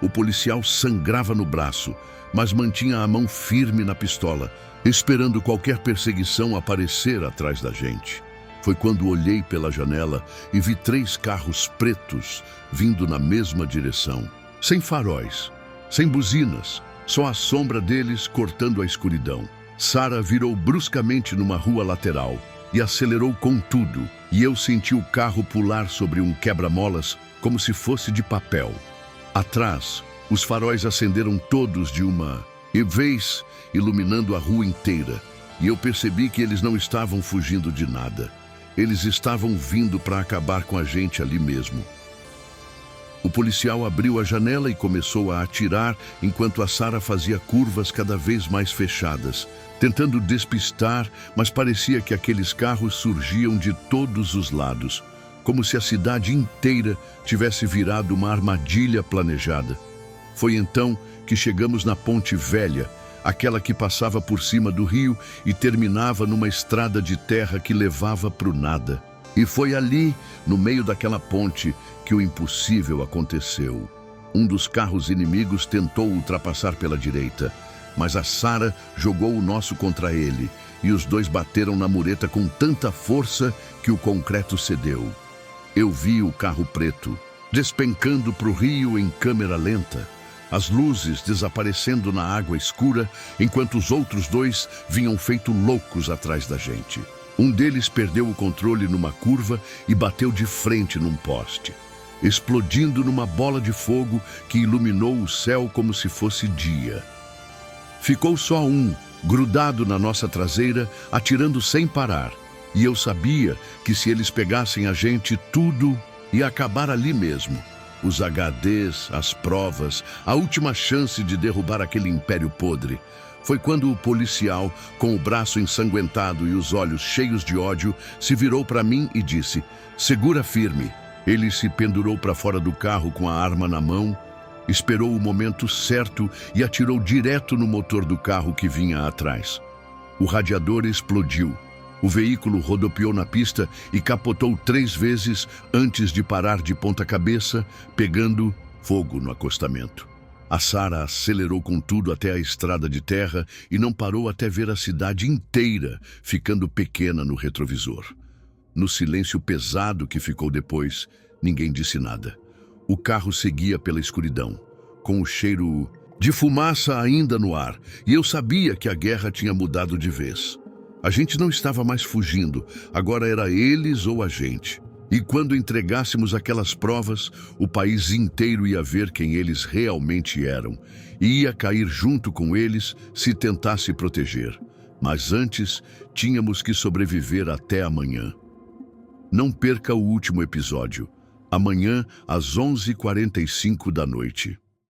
O policial sangrava no braço, mas mantinha a mão firme na pistola, esperando qualquer perseguição aparecer atrás da gente. Foi quando olhei pela janela e vi 3 carros pretos vindo na mesma direção, sem faróis, sem buzinas, só a sombra deles cortando a escuridão. Sara virou bruscamente numa rua lateral e acelerou com tudo, e eu senti o carro pular sobre um quebra-molas como se fosse de papel. Atrás, os faróis acenderam todos de uma vez, iluminando a rua inteira, e eu percebi que eles não estavam fugindo de nada. Eles estavam vindo para acabar com a gente ali mesmo. O policial abriu a janela e começou a atirar enquanto a Sara fazia curvas cada vez mais fechadas, tentando despistar, mas parecia que aqueles carros surgiam de todos os lados, como se a cidade inteira tivesse virado uma armadilha planejada. Foi então que chegamos na Ponte Velha, aquela que passava por cima do rio e terminava numa estrada de terra que levava para o nada. E foi ali, no meio daquela ponte, que o impossível aconteceu. Um dos carros inimigos tentou ultrapassar pela direita, mas a Sarah jogou o nosso contra ele, e os dois bateram na mureta com tanta força que o concreto cedeu. Eu vi o carro preto despencando para o rio em câmera lenta, as luzes desaparecendo na água escura, enquanto os outros dois vinham feito loucos atrás da gente. Um deles perdeu o controle numa curva e bateu de frente num poste, explodindo numa bola de fogo que iluminou o céu como se fosse dia. Ficou só um, grudado na nossa traseira, atirando sem parar. E eu sabia que se eles pegassem a gente, tudo ia acabar ali mesmo. Os HDs, as provas, a última chance de derrubar aquele império podre. Foi quando o policial, com o braço ensanguentado e os olhos cheios de ódio, se virou para mim e disse: "Segura firme." Ele se pendurou para fora do carro com a arma na mão, esperou o momento certo e atirou direto no motor do carro que vinha atrás. O radiador explodiu. O veículo rodopiou na pista e capotou 3 vezes antes de parar de ponta cabeça, pegando fogo no acostamento. A Sarah acelerou com tudo até a estrada de terra e não parou até ver a cidade inteira ficando pequena no retrovisor. No silêncio pesado que ficou depois, ninguém disse nada. O carro seguia pela escuridão, com o cheiro de fumaça ainda no ar, e eu sabia que a guerra tinha mudado de vez. A gente não estava mais fugindo, agora era eles ou a gente. E quando entregássemos aquelas provas, o país inteiro ia ver quem eles realmente eram, e ia cair junto com eles se tentasse proteger. Mas antes, tínhamos que sobreviver até amanhã. Não perca o último episódio, amanhã às 11h45 da noite.